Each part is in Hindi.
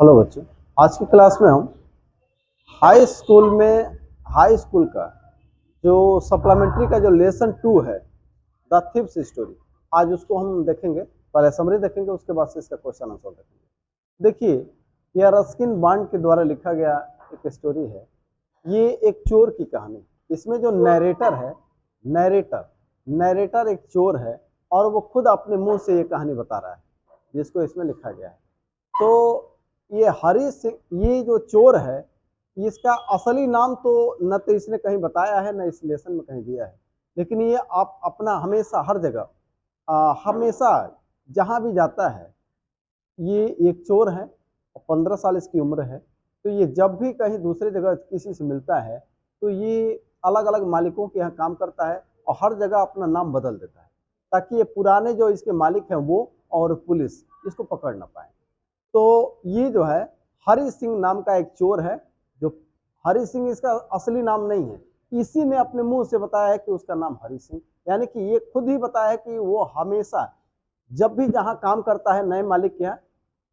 हेलो बच्चों। आज की क्लास में हम हाई स्कूल का जो सप्लीमेंट्री का जो लेसन 2 है, द थीव्स स्टोरी, आज उसको हम देखेंगे। पहले समरी देखेंगे, उसके बाद से इसका क्वेश्चन आंसर देखेंगे। देखिए, यह रस्किन बॉन्ड के द्वारा लिखा गया एक स्टोरी है। ये एक चोर की कहानी। इसमें जो नरेटर नरेटर एक चोर है और वो खुद अपने मुंह से ये कहानी बता रहा है जिसको इसमें लिखा गया है। तो ये हरी सिंह, ये जो चोर है, इसका असली नाम तो न तो इसने कहीं बताया है न इस लेसन में कहीं दिया है, लेकिन ये आप अपना हमेशा हर जगह हमेशा जहां भी जाता है, ये एक चोर है और 15 साल इसकी उम्र है। तो ये जब भी कहीं दूसरे जगह किसी से मिलता है तो ये अलग अलग मालिकों के यहाँ काम करता है और हर जगह अपना नाम बदल देता है ताकि ये पुराने जो इसके मालिक हैं वो और पुलिस इसको पकड़ ना पाए। तो ये जो है हरि सिंह नाम का एक चोर है। जो हरि सिंह इसका असली नाम नहीं है, इसी ने अपने मुंह से बताया है कि उसका नाम हरि सिंह, यानी कि ये खुद ही बताया है कि वो हमेशा जब भी जहां काम करता है नए मालिक के यहाँ,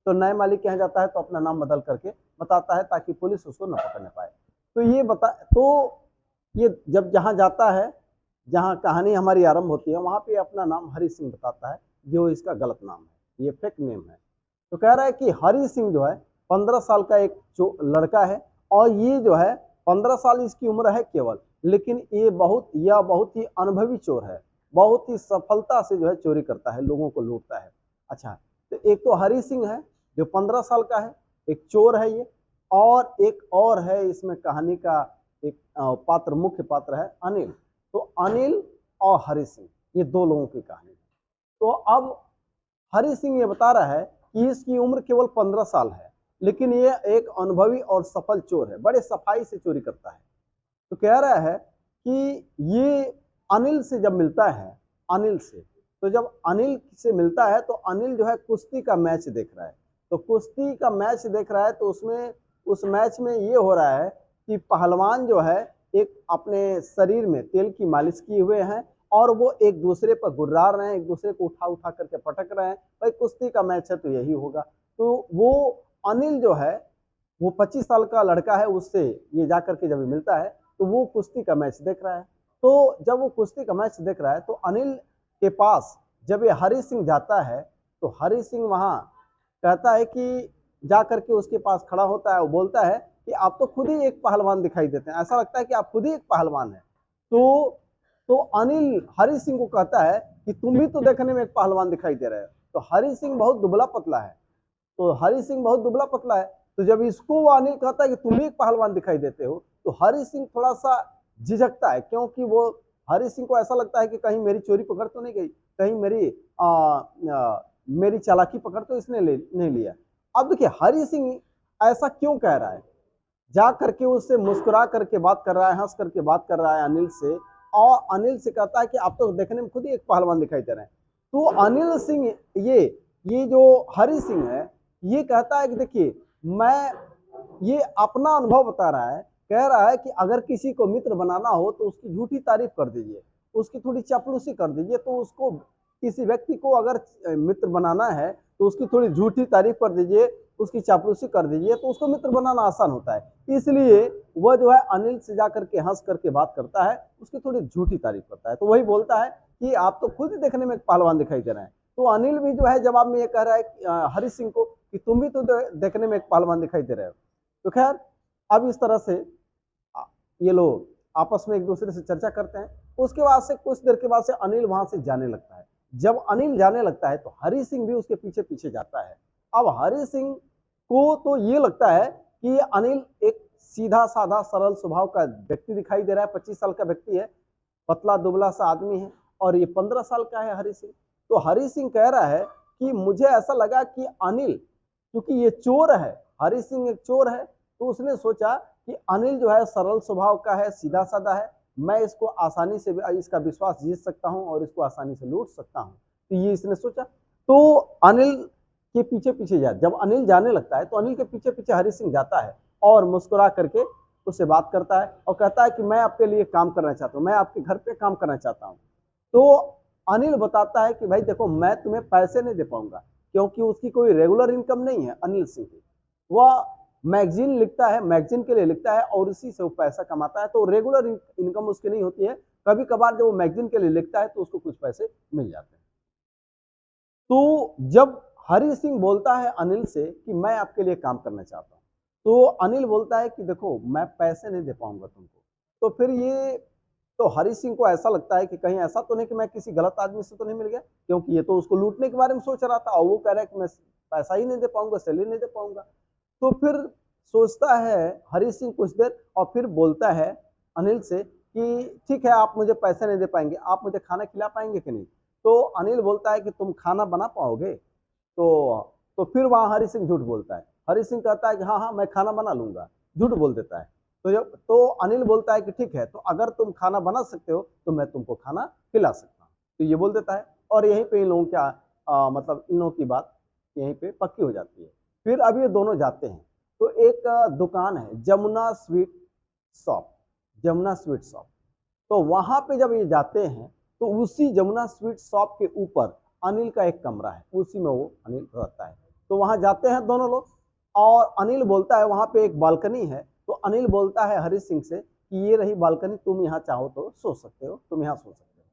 तो नए मालिक के यहाँ जाता है तो अपना नाम बदल करके बताता है ताकि पुलिस उसको न पकड़ने पाए। तो ये जब जहां जाता है, जहां कहानी हमारी आरंभ होती है, वहां पे अपना नाम हरि सिंह बताता है, जो इसका गलत नाम है, ये फेक नेम है। तो कह रहा है कि हरि सिंह जो है 15 साल का एक लड़का है और ये जो है 15 साल इसकी उम्र है केवल, लेकिन यह बहुत ही अनुभवी चोर है। बहुत ही सफलता से जो है चोरी करता है, लोगों को लूटता है। अच्छा, तो एक तो हरि सिंह है जो 15 साल का है, एक चोर है ये, और एक और है इसमें कहानी का एक पात्र, मुख्य पात्र है अनिल। तो अनिल और हरि सिंह, ये दो लोगों की कहानी है। तो अब हरि सिंह ये बता रहा है कि इसकी उम्र केवल 15 साल है, लेकिन ये एक अनुभवी और सफल चोर है, बड़े सफाई से चोरी करता है। तो कह रहा है कि ये अनिल से जब मिलता है, अनिल से तो जब अनिल से मिलता है तो अनिल जो है कुश्ती का मैच देख रहा है। तो कुश्ती का मैच देख रहा है तो उस मैच में ये हो रहा है कि पहलवान जो है एक अपने शरीर में तेल की मालिश किए हुए हैं और वो एक दूसरे पर गुर्रार रहे हैं, एक दूसरे को उठा उठा करके पटक रहे हैं। भाई कुश्ती का मैच है तो यही होगा। तो वो अनिल जो है, वो 25 साल का लड़का है, उससे ये जा करके जब मिलता है तो वो कुश्ती का मैच देख रहा है। तो जब वो कुश्ती का मैच देख रहा है तो अनिल के पास जब ये हरि सिंह जाता है तो हरि सिंह वहां कहता है कि जा करके उसके पास खड़ा होता है, वो बोलता है कि आप तो खुद ही एक पहलवान दिखाई देते हैं, ऐसा लगता है कि आप खुद ही एक पहलवान है। तो अनिल हरि सिंह को कहता है कि तुम भी तो देखने में एक पहलवान दिखाई दे रहे हो। तो हरि सिंह बहुत दुबला पतला है, तो हरि सिंह बहुत दुबला पतला है। तो जब इसको वो अनिल कहता है कि तुम भी एक पहलवान दिखाई देते हो, तो हरि सिंह थोड़ा सा झिझकता है, क्योंकि वो हरि सिंह को ऐसा लगता है कि कहीं मेरी चोरी पकड़ तो नहीं गई, कहीं मेरी चालाकी पकड़ तो इसने नहीं लिया। अब देखिए हरि सिंह ऐसा क्यों कह रहा है, जा करके उससे मुस्कुरा करके बात कर रहा है, हंस करके बात कर रहा है अनिल से, और अनिल से कहता है कि आप तो देखने में खुद ही एक पहलवान दिखाई दे रहे हैं। तो अनिल सिंह, ये जो हरि सिंह है, ये कहता है कि देखिए, मैं ये अपना अनुभव बता रहा है, कह रहा है कि अगर किसी को मित्र बनाना हो तो उसकी झूठी तारीफ कर दीजिए, उसकी थोड़ी चापलूसी कर दीजिए। तो उसको, किसी व्यक्ति को अगर मित्र बनाना है तो उसकी थोड़ी झूठी तारीफ कर दीजिए, उसकी चापलूसी कर दीजिए, तो उसको मित्र बनाना आसान होता है। इसलिए वह जो है अनिल से जाकर के हंस करके बात करता है, उसकी थोड़ी झूठी तारीफ करता है। तो वही बोलता है कि आप तो खुद ही देखने में एक पहलवान दिखाई दे रहे हैं। तो अनिल भी जो है जवाब में ये कह रहा है हरि सिंह को कि तुम भी तो देखने में एक पहलवान दिखाई दे रहे हो। तो खैर, अब इस तरह से ये लोग आपस में एक दूसरे से चर्चा करते हैं। उसके बाद से कुछ देर के बाद से अनिल वहां से जाने लगता है। जब अनिल जाने लगता है तो हरि सिंह भी उसके पीछे पीछे जाता है। अब हरि सिंह को तो ये लगता है कि ये अनिल एक सीधा साधा सरल स्वभाव का व्यक्ति दिखाई दे रहा है, 25 साल का व्यक्ति है, पतला दुबला सा आदमी है, और ये 15 साल का है हरि सिंह। तो हरि सिंह कह रहा है कि मुझे ऐसा लगा कि अनिल, क्योंकि ये चोर है, हरि सिंह एक चोर है, तो उसने सोचा कि अनिल जो है सरल स्वभाव का है, सीधा साधा है, मैं इसको आसानी से इसका विश्वास जीत सकता हूं और इसको आसानी से लूट सकता हूं। तो ये इसने सोचा। तो अनिल के पीछे पीछे जब अनिल जाने लगता है तो अनिल के पीछे पीछे हरि सिंह जाता है और मुस्कुरा करके उससे बात करता है और कहता है कि मैं आपके लिए काम करना चाहता हूँ, मैं आपके घर पे काम करना चाहता हूँ। तो अनिल बताता है कि भाई देखो, मैं तुम्हें पैसे नहीं दे पाऊंगा, क्योंकि उसकी कोई रेगुलर इनकम नहीं है अनिल सिंह की। वह मैगजीन लिखता है, मैगजीन के लिए लिखता है और इसी से वो पैसा कमाता है। तो रेगुलर इनकम उसकी नहीं होती है, कभी कभार जब वो मैगजीन के लिए लिखता है तो उसको कुछ पैसे मिल जाते हैं। तो जब हरि सिंह बोलता है अनिल से कि मैं आपके लिए काम करना चाहता हूँ, तो अनिल बोलता है कि देखो मैं पैसे नहीं दे पाऊंगा तुमको। तो फिर ये तो हरि सिंह को ऐसा लगता है कि कहीं ऐसा तो नहीं कि मैं किसी गलत आदमी से तो नहीं मिल गया, क्योंकि ये तो उसको लूटने के बारे में सोच रहा था और वो कह रहा है कि मैं पैसा ही नहीं दे पाऊंगा, सैलरी नहीं दे पाऊंगा। तो फिर सोचता है हरि सिंह कुछ देर और फिर बोलता है अनिल से कि ठीक है, आप मुझे पैसे नहीं दे पाएंगे, आप मुझे खाना खिला पाएंगे कि नहीं। तो अनिल बोलता है कि तुम खाना बना पाओगे। तो फिर वहां हरि सिंह झूठ बोलता है। हरि सिंह कहता है कि हाँ हाँ मैं खाना बना लूंगा, झूठ बोल देता है। तो अनिल बोलता है कि ठीक है, तो अगर तुम खाना बना सकते हो तो मैं तुमको खाना खिला सकता हूँ। तो ये बोल देता है और यहीं पे इन लोगों क्या मतलब इन लोगों की बात यहीं पे पक्की हो जाती है। फिर अब ये दोनों जाते हैं तो एक दुकान है Jamuna sweet shop, Jamuna sweet shop. तो वहां पे जब ये जाते हैं तो उसी जमुना स्वीट शॉप के ऊपर अनिल का एक कमरा है, उसी में वो अनिल रहता है। तो वहां जाते हैं दोनों लोग और अनिल बोलता है, वहां पे एक बालकनी है, तो अनिल बोलता है हरि सिंह से कि ये रही बालकनी, तुम यहाँ चाहो तो सो सकते हो, तुम यहाँ सो सकते हो।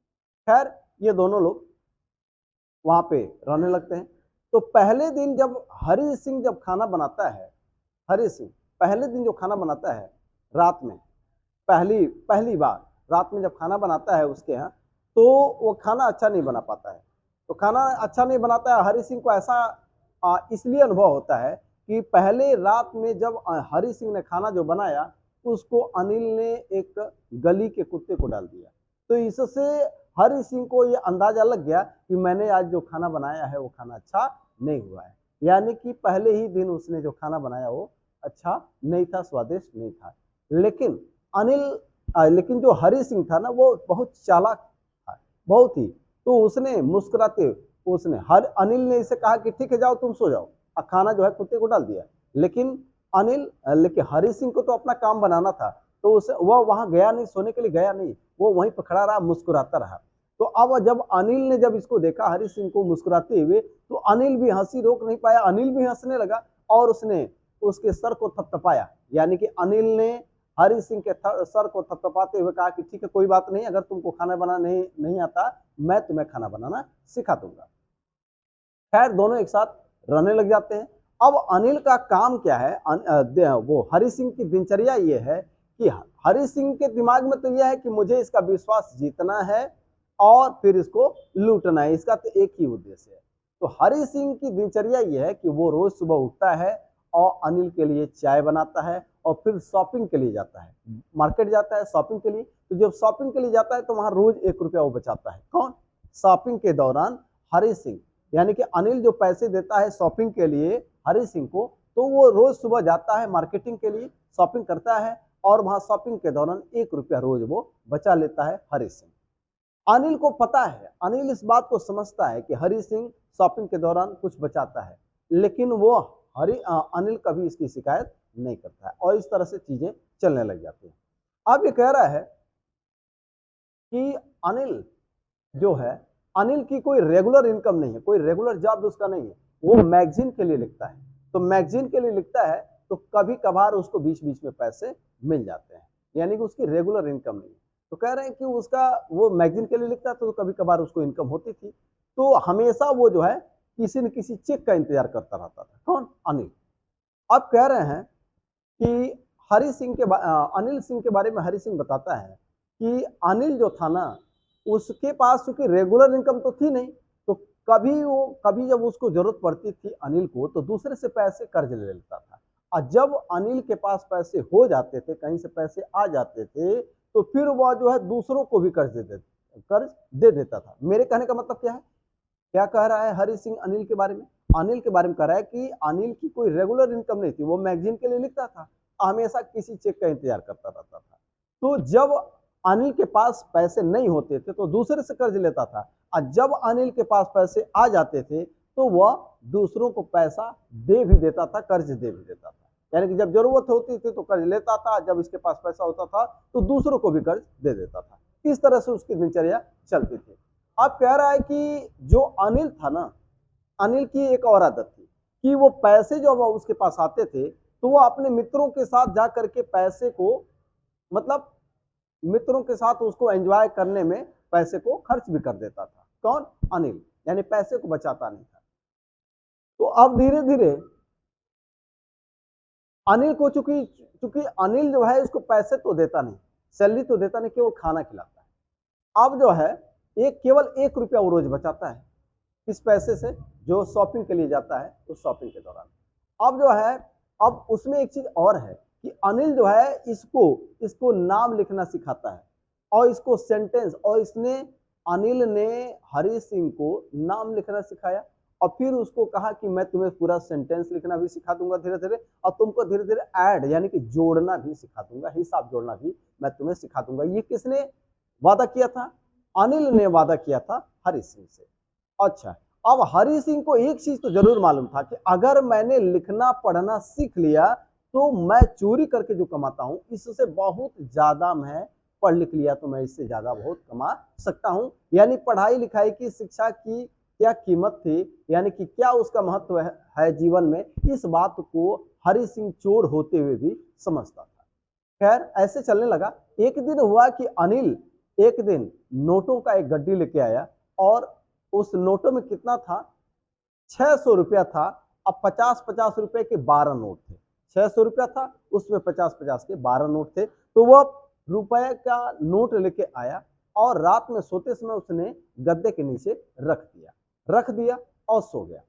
खैर ये दोनों लोग वहां पे रहने लगते हैं। तो पहले दिन जब हरि सिंह जब खाना बनाता है, हरि सिंह पहले दिन जो खाना बनाता है रात में, पहली पहली बार रात में जब खाना बनाता है उसके यहाँ, तो वो खाना अच्छा नहीं बना पाता है। तो खाना अच्छा नहीं बनाता है, हरि सिंह को ऐसा इसलिए अनुभव होता है कि पहले रात में जब हरि सिंह ने खाना जो बनाया तो उसको अनिल ने एक गली के कुत्ते को डाल दिया। तो इससे हरि सिंह को ये अंदाजा लग गया कि मैंने आज जो खाना बनाया है वो खाना अच्छा नहीं हुआ है, यानी कि पहले ही दिन उसने जो खाना बनाया वो अच्छा नहीं था, स्वादिष्ट नहीं था। लेकिन लेकिन जो हरि सिंह था ना वो बहुत चालाक था, बहुत ही। तो उसने मुस्कुराते, उसने हर अनिल ने इसे कहा कि ठीक है जाओ तुम सो जाओ, खाना जो है कुत्ते को डाल दिया। लेकिन लेकिन हरि सिंह को तो अपना काम बनाना था, तो उसे वह वहां गया नहीं, सोने के लिए गया नहीं, वो वहीं पर खड़ा रहा, मुस्कुराता रहा। तो अब जब अनिल ने जब इसको देखा हरि सिंह को मुस्कुराते हुए, तो अनिल भी हंसी रोक नहीं पाया, अनिल भी हंसने लगा और उसने उसके सर को थपथपाया। यानी कि अनिल ने हरि सिंह के सर को थपथपाते हुए कहा कि ठीक है कोई बात नहीं, अगर तुमको खाना बनाना नहीं आता मैं तुम्हें खाना बनाना सिखा दूंगा। खैर दोनों एक साथ रहने लग जाते हैं। अब अनिल का काम क्या है, वो हरि सिंह की दिनचर्या ये है कि हरि सिंह के दिमाग में तो यह है कि मुझे इसका विश्वास जीतना है और फिर इसको लूटना है, इसका तो एक ही उद्देश्य है। तो हरि सिंह की दिनचर्या ये है कि वो रोज सुबह उठता है और अनिल के लिए चाय बनाता है और फिर शॉपिंग के लिए जाता है, मार्केट जाता है शॉपिंग के लिए। तो जब शॉपिंग के लिए जाता है तो वहां रोज 1 रुपया वो बचाता है। कौन? शॉपिंग के दौरान हरि सिंह। यानी कि अनिल जो पैसे देता है शॉपिंग के लिए हरि सिंह को, तो वो रोज सुबह जाता है मार्केटिंग के लिए, शॉपिंग करता है और वहां शॉपिंग के दौरान 1 रुपया रोज वो बचा लेता है हरि सिंह। अनिल को पता है, अनिल इस बात को समझता है कि हरि सिंह शॉपिंग के दौरान कुछ बचाता है, लेकिन वो अनिल कभी इसकी शिकायत नहीं करता है और इस तरह से चीजें चलने लग जाती हैं। अब ये कह रहा है कि अनिल जो है, अनिल की कोई रेगुलर इनकम नहीं है, कोई रेगुलर जॉब उसका नहीं है, वो मैगजीन के लिए लिखता है। तो मैगजीन के लिए लिखता है तो कभी कभार उसको बीच बीच में पैसे मिल जाते हैं, यानी कि उसकी रेगुलर इनकम नहीं है। तो कह रहे हैं कि उसका वो मैगजीन के लिए लिखता था तो कभी कभार उसको इनकम होती थी। तो हमेशा वो जो है किसी न किसी चेक का इंतजार करता रहता था। कौन? अनिल। अब कह रहे हैं कि अनिल सिंह के बारे में हरि सिंह बताता है कि अनिल जो था ना, उसके पास चूंकि रेगुलर इनकम तो थी नहीं, तो कभी जब उसको जरूरत पड़ती थी अनिल को तो दूसरे से पैसे कर्ज ले लेता था। और जब अनिल के पास पैसे हो जाते थे, कहीं से पैसे आ जाते थे, तो फिर वह जो है दूसरों को भी कर्ज दे देता था। मेरे कहने का मतलब क्या है, क्या कह रहा है हरि सिंह अनिल के बारे में? अनिल के बारे में कह रहा है कि अनिल की कोई रेगुलर इनकम नहीं थी, वो मैगजीन के लिए लिखता था, हमेशा किसी चेक का इंतजार करता रहता था। तो जब अनिल के पास पैसे नहीं होते थे तो दूसरे से कर्ज लेता था, और जब अनिल के पास पैसे आ जाते थे तो वह दूसरों को पैसा दे भी देता था, कर्ज दे भी देता था। यानी कि जब जरूरत होती थी तो कर्ज लेता था, जब इसके पास पैसा होता था तो दूसरों को भी कर्ज दे देता था। इस तरह से उसकी दिनचर्या चलती थी। अब कह रहा है कि जो अनिल था ना, अनिल की एक और आदत थी कि वो पैसे जो उसके पास आते थे तो वो अपने मित्रों के साथ जा करके पैसे को, मतलब मित्रों के साथ उसको एंजॉय करने में पैसे को खर्च भी कर देता था। कौन? अनिल। यानी पैसे को बचाता नहीं था। तो अब धीरे धीरे अनिल को चूंकि चूंकि अनिल जो है उसको पैसे तो देता नहीं, सैलरी तो देता नहीं, केवल खाना खिलाता है। अब जो है एक केवल 1 रुपया वो रोज बचाता है इस पैसे से, जो शॉपिंग के लिए जाता है उस शॉपिंग के दौरान। अब जो है, अब उसमें एक चीज और है कि अनिल जो है इसको इसको नाम लिखना सिखाता है और इसको सेंटेंस, और इसने अनिल ने हरी सिंह को नाम लिखना सिखाया और फिर उसको कहा कि मैं तुम्हें पूरा सेंटेंस लिखना भी सिखा दूंगा धीरे धीरे, और तुमको धीरे धीरे ऐड यानी कि जोड़ना भी सिखा दूंगा, हिसाब जोड़ना भी मैं तुम्हें सिखा दूंगा। ये किसने वादा किया था? अनिल ने वादा किया था हरी सिंह से। अच्छा, अब हरी सिंह को एक चीज तो जरूर मालूम था कि अगर मैंने लिखना पढ़ना सीख लिया तो मैं चोरी करके जो कमाता हूं इससे बहुत ज्यादा, मैं पढ़ लिख लिया तो मैं इससे ज्यादा बहुत कमा सकता हूं। यानी पढ़ाई लिखाई की शिक्षा की क्या कीमत थी, यानी कि क्या उसका महत्व है जीवन में, इस बात को हरी सिंह चोर होते हुए भी समझता था। खैर ऐसे चलने लगा। एक दिन हुआ कि अनिल एक दिन नोटों का एक गड्डी लेके आया और उस नोटों में कितना था? 600 रुपया था। अब 50-50 रुपए के 12 नोट थे। 600 रुपया था, उसमें 50-50 के 12 नोट थे। तो वह रुपए का नोट लेके आया और रात में सोते समय उसने गद्दे के नीचे रख दिया और सो गया।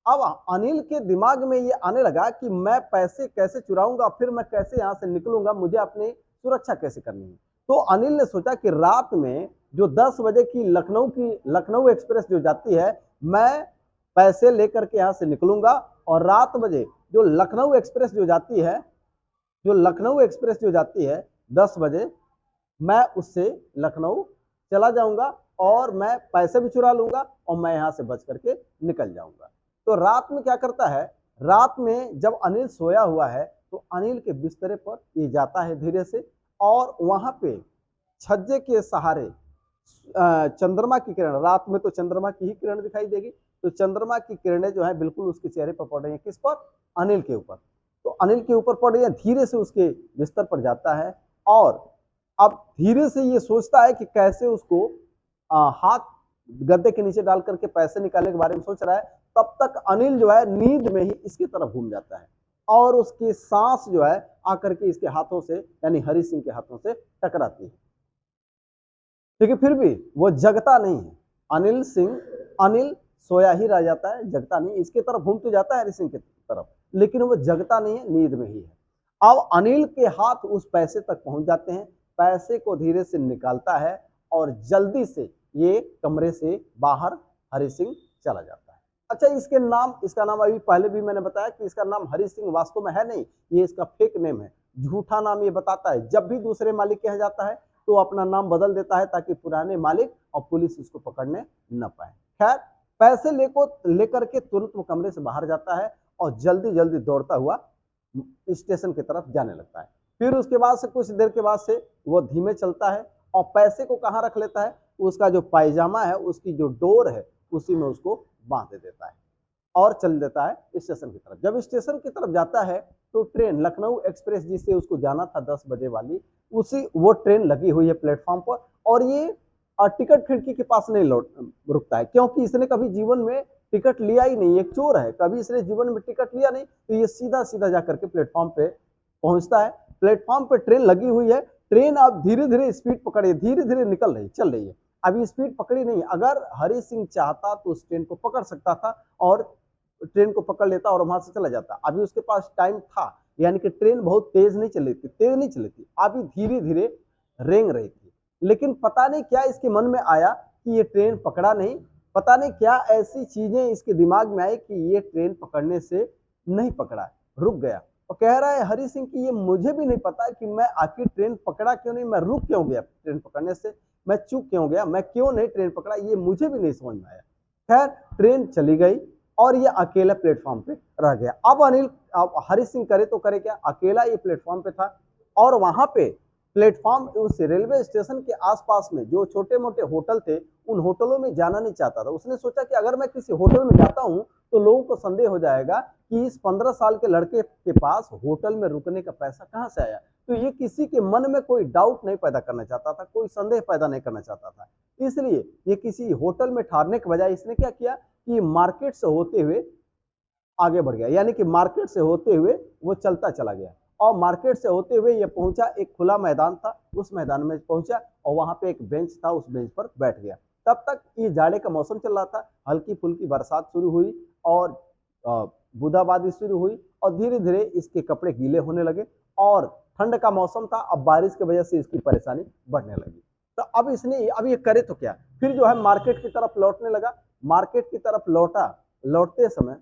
अब अनिल के दिमाग में ये आने लगा कि मैं पैसे कैसे चुराऊंगा, फिर मैं कैसे यहां से निकलूंगा, मुझे अपनी सुरक्षा कैसे करनी है। तो अनिल ने सोचा कि रात में जो 10 बजे की लखनऊ एक्सप्रेस जो जाती है, मैं पैसे लेकर के यहां से निकलूंगा और रात बजे जो लखनऊ एक्सप्रेस जो जाती है, 10 बजे, मैं उससे लखनऊ चला जाऊंगा और मैं पैसे भी चुरा लूंगा और मैं यहां से बच करके निकल जाऊंगा। तो रात में क्या करता है, रात में जब अनिल सोया हुआ है तो अनिल के बिस्तरे पर ये जाता है धीरे से और वहां पे छज्जे के सहारे चंद्रमा की किरण, रात में तो चंद्रमा की ही किरण दिखाई देगी, तो चंद्रमा की किरणें जो है बिल्कुल उसके चेहरे पर पड़ रही है। किस पर? अनिल के ऊपर। तो अनिल के ऊपर पड़ रही है, धीरे से उसके बिस्तर पर जाता है और अब धीरे से ये सोचता है कि कैसे उसको हाथ गद्दे के नीचे डाल करके पैसे निकालने के बारे में सोच रहा है। तब तक अनिल जो है नींद में ही इसकी तरफ घूम जाता है और उसकी सांस जो है आकर के इसके हाथों से यानी हरी सिंह के हाथों से टकराती है। लेकिन फिर भी वो जगता नहीं है। अनिल सोया ही रह जाता है, जगता नहीं। इसके तरफ घूम तो जाता है हरी सिंह की तरफ, लेकिन वो जगता नहीं है, नींद में ही है। अब अनिल के हाथ उस पैसे तक पहुंच जाते हैं, पैसे को धीरे से निकालता है और जल्दी से ये कमरे से बाहर हरी सिंह चला जाता है। अच्छा, इसका नाम अभी पहले भी मैंने बताया कि इसका नाम हरी सिंह वास्तव में है नहीं, ये इसका फेक नेम है, झूठा नाम ये बताता है। जब भी दूसरे मालिक के यहाँ जाता है तो अपना नाम बदल देता है ताकि पुराने मालिक और पुलिस इसको पकड़ने न पाए। खैर, पैसे लेकर के तुरंत वो कमरे से बाहर जाता है और जल्दी जल्दी दौड़ता हुआ स्टेशन की तरफ जाने लगता है। फिर उसके बाद से कुछ देर के बाद से वो धीमे चलता है और पैसे को कहाँ रख लेता है? उसका जो पायजामा है, उसकी जो डोर है, उसी में उसको बांध देता है और चल देता है स्टेशन की तरफ। जब स्टेशन की तरफ जाता है तो ट्रेन लखनऊ एक्सप्रेस जिससे उसको जाना था 10 बजे वाली, वो ट्रेन लगी हुई है प्लेटफॉर्म पर और ये टिकट खिड़की के पास नहीं रुकता है, क्योंकि इसने कभी जीवन में टिकट लिया ही नहीं, एक चोर है, कभी इसने जीवन में टिकट लिया नहीं। तो ये सीधा सीधा जाकर के प्लेटफॉर्म पे पहुंचता है। प्लेटफॉर्म पे ट्रेन लगी हुई है, ट्रेन अब धीरे धीरे स्पीड पकड़े, धीरे धीरे चल रही है, अभी स्पीड पकड़ी नहीं। अगर हरी सिंह चाहता तो उस ट्रेन को पकड़ सकता था और ट्रेन को पकड़ लेता और वहां से चला जाता। अभी उसके पास टाइम था, यानी कि ट्रेन बहुत तेज नहीं चली थी, अभी धीरे धीरे रेंग रही थी। लेकिन पता नहीं क्या इसके मन में आया कि ये ट्रेन पकड़ा नहीं, पता नहीं क्या ऐसी चीजें इसके दिमाग में आई कि ये ट्रेन पकड़ने से नहीं पकड़ा, रुक गया और कह रहा है हरी सिंह की ये मुझे भी नहीं पता कि मैं आखिर ट्रेन पकड़ा क्यों नहीं, मैं रुक क्यों गया ट्रेन पकड़ने से, मैं चूक क्यों गया, मैं क्यों नहीं ट्रेन पकड़ा, ये मुझे भी नहीं समझ में आया। खैर, ट्रेन चली गई और ये अकेला प्लेटफॉर्म पे रह गया। अब हरी सिंह करे तो करे क्या, अकेला ये प्लेटफॉर्म पे था और वहां पे प्लेटफॉर्म उस रेलवे स्टेशन के आसपास में जो छोटे मोटे होटल थे, उन होटलों में जाना नहीं चाहता था। उसने सोचा कि अगर मैं किसी होटल में जाता हूं तो लोगों को संदेह हो जाएगा कि इस 15 साल के लड़के के पास होटल में रुकने का पैसा कहाँ से आया। तो ये किसी के मन में कोई डाउट नहीं पैदा करना चाहता था, कोई संदेह पैदा नहीं करना चाहता था। इसलिए ये किसी होटल में ठहरने के बजाय इसने क्या किया कि मार्केट से होते हुए आगे बढ़ गया, यानी कि मार्केट से होते हुए वो चलता चला गया और मार्केट से होते हुए ये पहुंचा, एक खुला मैदान था, उस मैदान में पहुंचा और वहां पे एक बेंच था, उस बेंच पर बैठ गया। तब तक ये जाड़े का मौसम चल रहा था, हल्की फुल्की बरसात शुरू हुई और बूंदाबांदी शुरू हुई और धीरे धीरे इसके कपड़े गीले होने लगे और ठंड का मौसम था, अब बारिश की वजह से इसकी परेशानी बढ़ने लगी। तो अब ये करे तो क्या, फिर जो है मार्केट की तरफ लौटने लगा। मार्केट की तरफ लौटा, लौटते समय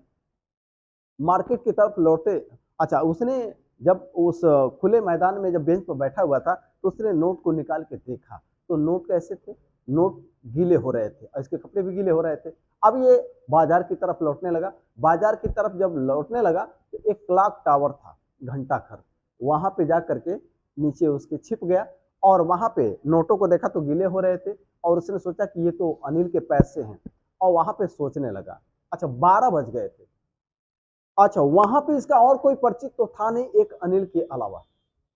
मार्केट की तरफ लौटे, अच्छा उसने जब उस खुले मैदान में जब बेंच पर बैठा हुआ था तो उसने नोट को निकाल के देखा, तो नोट कैसे थे, नोट गीले हो रहे थे और इसके कपड़े भी गीले हो रहे थे। अब ये बाजार की तरफ लौटने लगा। बाजार की तरफ जब लौटने लगा तो एक क्लॉक टावर था, घंटा घर, वहां पे जा करके नीचे उसके छिप गया और वहां पे नोटों को देखा तो गीले हो रहे थे और उसने सोचा कि ये तो अनिल के पैसे हैं और वहां पे सोचने लगा। अच्छा 12 बज गए थे। अच्छा वहां पे इसका और कोई परिचित तो था नहीं एक अनिल के अलावा,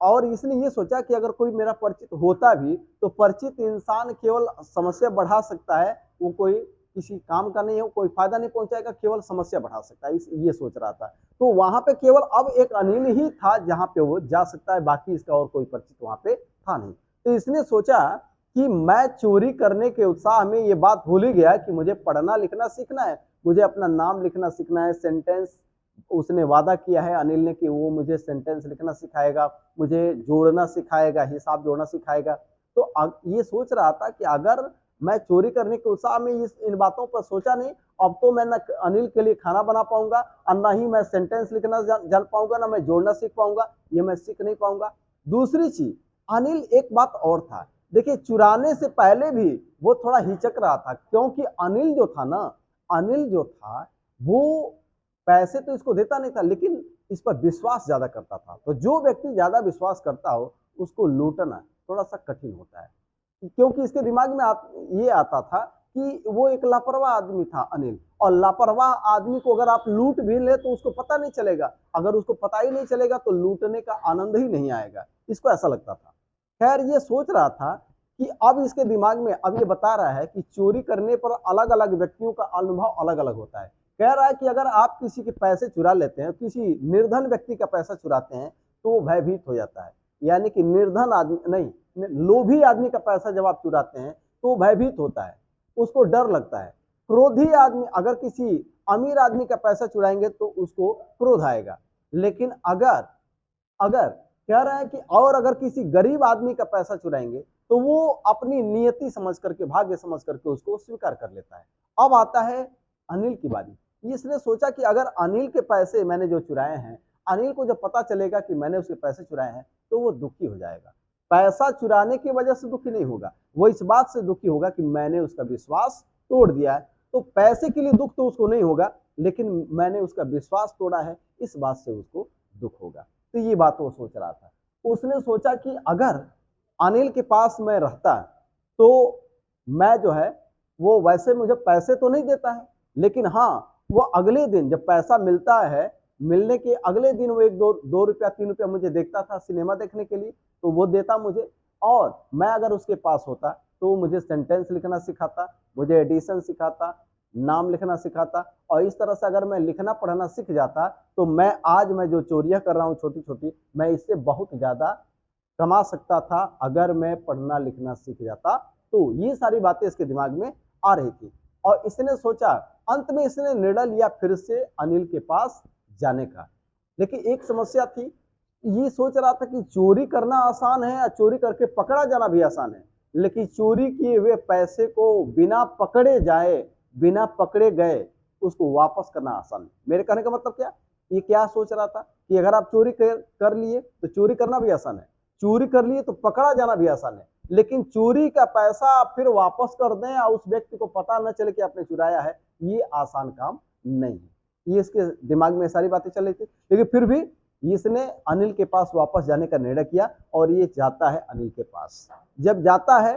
और इसने ये सोचा कि अगर कोई मेरा परिचित होता भी तो परिचित इंसान केवल समस्या बढ़ा सकता है, वो कोई किसी काम का नहीं है, कोई फायदा नहीं पहुंचाएगा, केवल समस्या बढ़ा सकता है, ये सोच रहा था। तो वहां पे केवल अब एक अनिल ही था जहां पे वो जा सकता है, बाकी इसका और कोई परिचित वहां पे था नहीं। तो इसने सोचा कि मैं चोरी करने के उत्साह में ये बात भूल ही गया कि मुझे पढ़ना लिखना सीखना है, मुझे अपना नाम लिखना सीखना है, सेंटेंस उसने वादा किया है अनिल ने कि वो मुझे सेंटेंस लिखना सिखाएगा, मुझे जोड़ना सिखाएगा, हिसाब जोड़ना सिखाएगा। तो ये सोच रहा था कि अगर मैं चोरी करने के उत्साह में इन बातों पर सोचा नहीं, अब तो मैं न अनिल के लिए खाना बना पाऊंगा और ना ही मैं सेंटेंस लिखना जान पाऊंगा, ना मैं जोड़ना सीख पाऊंगा, ये मैं सीख नहीं पाऊंगा। दूसरी चीज, अनिल एक बात और था, देखिए चुराने से पहले भी वो थोड़ा हिचक रहा था, क्योंकि अनिल जो था ना, अनिल जो था वो पैसे तो इसको देता नहीं था लेकिन इस पर विश्वास ज्यादा करता था। तो जो व्यक्ति ज्यादा विश्वास करता हो उसको लूटना थोड़ा सा कठिन होता है, क्योंकि इसके दिमाग में ये आता था कि वो एक लापरवाह आदमी था अनिल, और लापरवाह आदमी को अगर आप लूट भी ले तो उसको पता नहीं चलेगा, अगर उसको पता ही नहीं चलेगा तो लूटने का आनंद ही नहीं आएगा, इसको ऐसा लगता था। खैर ये सोच रहा था कि अब इसके दिमाग में, अब ये बता रहा है कि चोरी करने पर अलग अलग व्यक्तियों का अनुभव अलग अलग होता है। कह रहा है कि अगर आप किसी के पैसे चुरा लेते हैं, किसी निर्धन व्यक्ति का पैसा चुराते हैं तो वो भयभीत हो जाता है, यानी कि निर्धन आदमी नहीं, लोभी आदमी का पैसा जब आप चुराते हैं तो वो भयभीत होता है, उसको डर लगता है। क्रोधी आदमी अगर किसी अमीर आदमी का पैसा चुराएंगे तो उसको क्रोध आएगा, लेकिन अगर अगर कह रहा है कि और अगर किसी गरीब आदमी का पैसा चुराएंगे तो वो अपनी नियति समझ करके, भाग्य समझ करके उसको स्वीकार कर लेता है। अब आता है अनिल की बारी। इसने सोचा कि अगर अनिल के पैसे मैंने जो चुराए हैं, अनिल को जब पता चलेगा कि मैंने उसके पैसे चुराए हैं तो वो दुखी हो जाएगा। पैसा चुराने की वजह से दुखी नहीं होगा, वो इस बात से दुखी होगा कि मैंने उसका विश्वास तोड़ दिया है। तो पैसे के लिए दुख तो उसको नहीं होगा, लेकिन मैंने उसका विश्वास तोड़ा है, इस बात से उसको दुख होगा। तो ये बात वो सोच रहा था। उसने सोचा कि अगर अनिल के पास मैं रहता तो मैं जो है, वो वैसे मुझे पैसे तो नहीं देता है, लेकिन हाँ वो अगले दिन जब पैसा मिलता है, मिलने के अगले दिन वो एक दो रुपया 3 रुपया मुझे देखता था सिनेमा देखने के लिए, तो वो देता मुझे, और मैं अगर उसके पास होता तो वो मुझे सेंटेंस लिखना सिखाता, मुझे एडिशन सिखाता, नाम लिखना सिखाता, और इस तरह से अगर मैं लिखना पढ़ना सीख जाता तो मैं जो चोरियां कर रहा हूँ छोटी छोटी, मैं इससे बहुत ज्यादा कमा सकता था अगर मैं पढ़ना लिखना सीख जाता। तो ये सारी बातें इसके दिमाग में आ रही थी और इसने सोचा, अंत में इसने निर्णय लिया फिर से अनिल के पास जाने का। लेकिन एक समस्या थी, ये सोच रहा था कि चोरी करना आसान है, चोरी करके पकड़ा जाना भी आसान है, लेकिन चोरी किए हुए पैसे को बिना पकड़े जाए, बिना पकड़े गए उसको वापस करना आसान है। मेरे कहने का मतलब क्या, ये क्या सोच रहा था कि अगर आप चोरी कर लिए तो चोरी करना भी आसान है, चोरी कर लिए तो पकड़ा जाना भी आसान है, लेकिन चोरी का पैसा आप फिर वापस कर दें और उस व्यक्ति को पता न चले कि आपने चुराया है, ये आसान काम नहीं है। ये इसके दिमाग में सारी बातें चल रही थी, लेकिन फिर भी इसने अनिल के पास वापस जाने का निर्णय किया और ये जाता है अनिल के पास। जब जाता है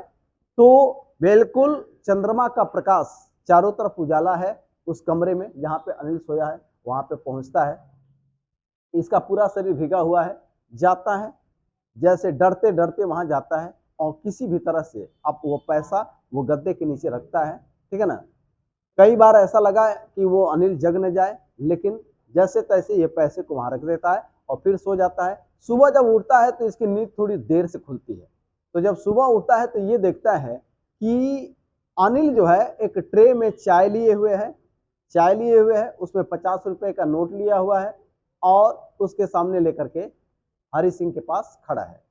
तो बिल्कुल चंद्रमा का प्रकाश, चारों तरफ उजाला है उस कमरे में जहां पे अनिल सोया है, वहाँ पे पहुँचता है, इसका पूरा शरीर भीगा हुआ है, जाता है, जैसे डरते डरते वहाँ जाता है और किसी भी तरह से अब वो पैसा वो गद्दे के नीचे रखता है, ठीक है ना। कई बार ऐसा लगा कि वो अनिल जग न जाए, लेकिन जैसे तैसे ये पैसे को वहाँ रख देता है और फिर सो जाता है। सुबह जब उठता है तो इसकी नींद थोड़ी देर से खुलती है, तो जब सुबह उठता है तो ये देखता है कि अनिल जो है एक ट्रे में चाय लिए हुए है, उसमें 50 रुपए का नोट लिया हुआ है और उसके सामने लेकर के हरि सिंह के पास खड़ा है।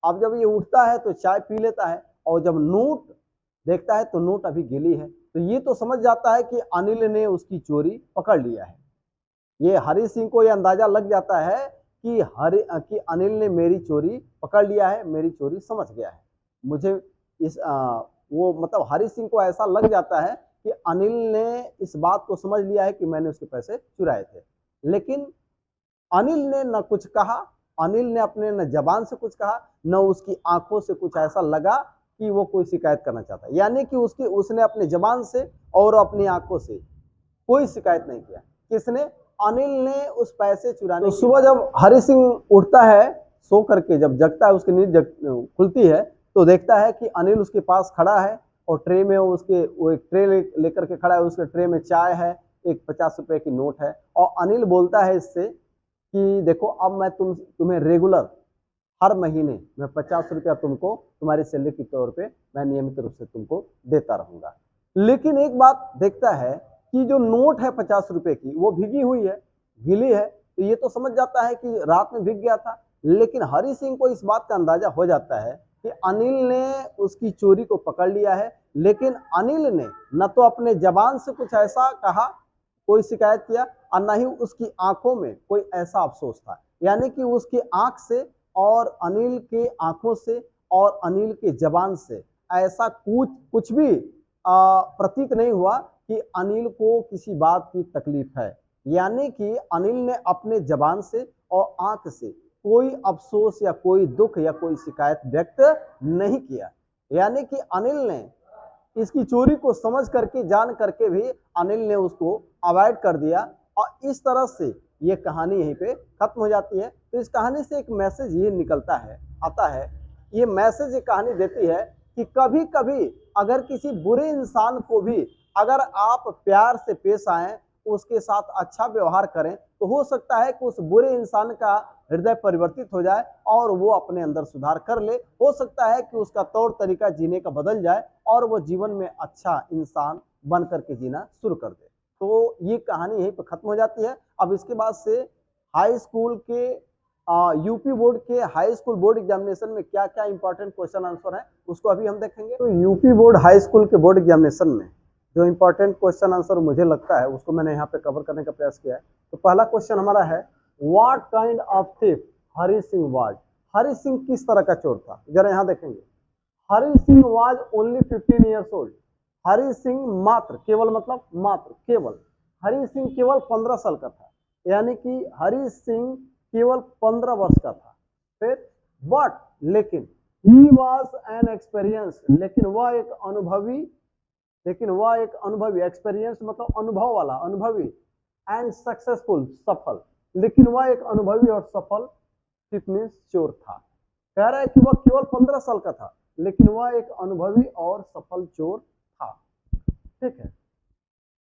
अब जब ये उठता है तो चाय पी लेता है और जब नोट देखता है तो नोट अभी गिली है, तो ये तो समझ जाता है कि अनिल ने उसकी चोरी पकड़ लिया है। ये हरि सिंह को ये अंदाजा लग जाता है कि अनिल ने मेरी चोरी पकड़ लिया है, मेरी चोरी समझ गया है। मुझे वो मतलब हरि सिंह को ऐसा लग जाता है कि अनिल ने इस बात को समझ लिया है कि मैंने उसके पैसे चुराए थे। लेकिन अनिल ने न कुछ कहा, अनिल ने अपने न जबान से कुछ कहा, न उसकी आंखों से कुछ ऐसा लगा कि वो कोई शिकायत करना चाहता है। यानी कि उसने अपने जबान से और अपनी आंखों से कोई शिकायत नहीं किया। किसने? अनिल ने उस पैसे चुराने। तो सुबह जब हरि सिंह उठता है सो करके, जब जगता है, उसकी नींद खुलती है तो देखता है कि अनिल उसके पास खड़ा है और ट्रे में वो एक ट्रे लेकर के खड़ा है, उसके ट्रे में चाय है, एक 50 रुपए की नोट है और अनिल बोलता है इससे कि देखो अब मैं तुम्हें रेगुलर हर महीने मैं 50 रुपया तुमको तुम्हारी सैलरी के तौर पे मैं नियमित रूप से तुमको देता रहूंगा। लेकिन एक बात देखता है कि जो नोट है 50 रुपए की वो भीगी हुई है, गीली है, तो ये तो समझ जाता है कि रात में भीग गया था। लेकिन हरि सिंह को इस बात का अंदाजा हो जाता है कि अनिल ने उसकी चोरी को पकड़ लिया है, लेकिन अनिल ने न तो अपने जबान से कुछ ऐसा कहा, कोई शिकायत किया, और न ही उसकी आंखों में कोई ऐसा अफसोस था। यानी कि उसकी आंख से और अनिल के आंखों से और अनिल के जबान से ऐसा कुछ भी प्रतीत नहीं हुआ कि अनिल को किसी बात की तकलीफ है। यानी कि अनिल ने अपने जबान से और आंख से कोई अफसोस या कोई दुख या कोई शिकायत व्यक्त नहीं किया। यानी कि अनिल ने इसकी चोरी को समझ करके, जान करके भी अनिल ने उसको अवॉइड कर दिया और इस तरह से ये कहानी यहीं पे खत्म हो जाती है। तो इस कहानी से एक मैसेज ये निकलता है, आता है, ये मैसेज ये कहानी देती है कि कभी कभी अगर किसी बुरे इंसान को भी अगर आप प्यार से पेश आए, उसके साथ अच्छा व्यवहार करें, तो हो सकता है कि उस बुरे इंसान का हृदय परिवर्तित हो जाए और वो अपने अंदर सुधार कर ले। हो सकता है कि उसका तौर तरीका जीने का बदल जाए और वो जीवन में अच्छा इंसान बन करके जीना शुरू कर दे। तो ये कहानी यहीं पर खत्म हो जाती है। अब इसके बाद से हाई स्कूल के यूपी बोर्ड के हाई स्कूल बोर्ड एग्जामिनेशन में क्या क्या इंपॉर्टेंट क्वेश्चन आंसर है उसको अभी हम देखेंगे। तो यूपी बोर्ड हाई स्कूल के बोर्ड एग्जामिनेशन में जो इंपॉर्टेंट क्वेश्चन आंसर मुझे लगता है उसको मैंने यहाँ पे कवर करने का प्रयास किया है। तो पहला क्वेश्चन हमारा है, what kind of thief Hari Singh was. Hari Singh किस तरह का चोर था, जरा यहाँ देखेंगे। Hari Singh was only 15 years old. Hari Singh मात्र, केवल मतलब मात्र, केवल, हरि सिंह केवल 15 साल का था। यानी कि हरि सिंह केवल 15 वर्ष का था। फिर बट, लेकिन ही वॉज एन एक्सपीरियंस, लेकिन वह एक अनुभवी, एक्सपीरियंस मतलब अनुभव वाला, अनुभवी, एंड सक्सेसफुल, सफल, लेकिन वह एक अनुभवी और सफल थिफ मीन्स चोर था। कह रहा है कि वह केवल 15 साल का था लेकिन वह एक अनुभवी और सफल चोर था। ठीक है,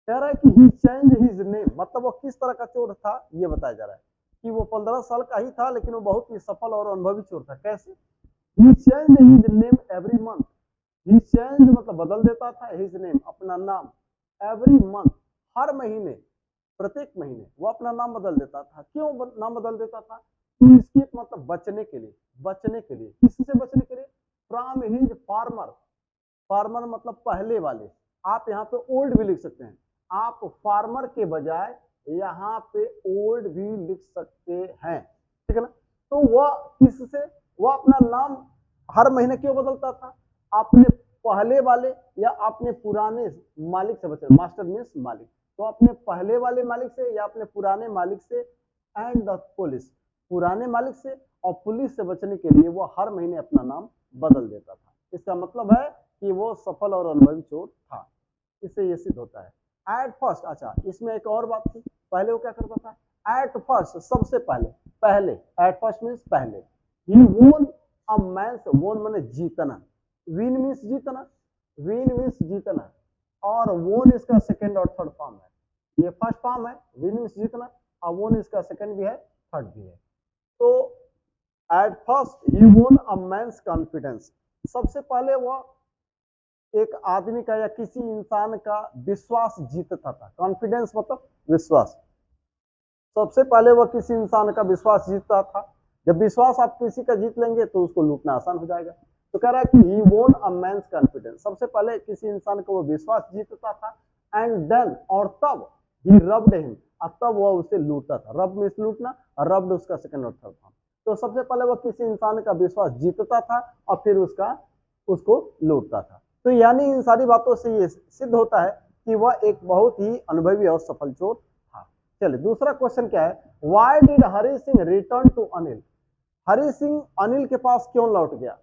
कह रहा है कि ही चेंज हिज नेम, मतलब वो किस तरह का चोर था ये बताया जा रहा है कि वो 15 साल का ही था लेकिन वो बहुत ही सफल और अनुभवी चोर था। कैसे? He change his name every month. He change मतलब बदल देता था, हिज नेम अपना नाम, एवरी मंथ हर महीने, प्रत्येक महीने वो अपना नाम बदल देता था। क्यों नाम बदल देता था? टू एस्केप मतलब बचने के लिए, बचने के लिए, किससे बचने के लिए? फ्रॉम हिज फार्मर, फार्मर मतलब पहले वाले, आप यहाँ पे ओल्ड भी लिख सकते हैं, आप फार्मर के बजाय यहाँ पे ओल्ड भी लिख सकते हैं, ठीक है ना। तो वह किससे, वह अपना नाम हर महीने क्यों बदलता था? अपने पहले वाले या अपने पुराने मालिक से बचने, मास्टर मीन्स मालिक, तो अपने पहले वाले मालिक से या अपने पुराने मालिक से, एंड द पुलिस, पुराने मालिक से और पुलिस से बचने के लिए वो हर महीने अपना नाम बदल देता था। इसका मतलब है कि वो सफल और अनुभवी चोर था। इससे ये सिद्ध होता है। एट फर्स्ट, अच्छा इसमें एक और बात थी पहले वो क्या करता था, एट फर्स्ट, सबसे पहले, पहले, एट फर्स्ट मीन्स पहले, ही वोन अ मैच, वोन माने जीतना, विन मीन्स जीतना, विन मीन्स जीतना, और वोन इसका सेकेंड और थर्ड फॉर्म है, ये फर्स्ट फॉर्म है, विन मीन्स जीतना, और वोन इसका सेकेंड भी है, थर्ड भी है। तो एट फर्स्ट ही वोन अ मैन्स कॉन्फिडेंस, सबसे पहले वह एक आदमी का या किसी इंसान का विश्वास जीतता था, कॉन्फिडेंस मतलब विश्वास, सबसे पहले वह किसी इंसान का विश्वास जीतता था। जब विश्वास आप किसी का जीत लेंगे तो उसको लूटना आसान हो जाएगा। तो कह रहा है कि ही वोन अ मैन्स कॉन्फिडेंस, सबसे पहले किसी इंसान का वो विश्वास जीतता था, एंड देन, और तब ही रब्ड हिम, तब वह उसे लूटता था, रब मीन्स लूटना, और रब्ड उसका सेकंड और थर्ड फॉर्म। तो सबसे पहले वह किसी इंसान का विश्वास जीतता था और फिर उसको लूटता था। तो यानी इन सारी बातों से ये सिद्ध होता है कि वह एक बहुत ही अनुभवी और सफल चोर था। चलिए दूसरा क्वेश्चन क्या है, why did Hari Singh return to Anil, Hari Singh Anil के पास क्यों लौट गया,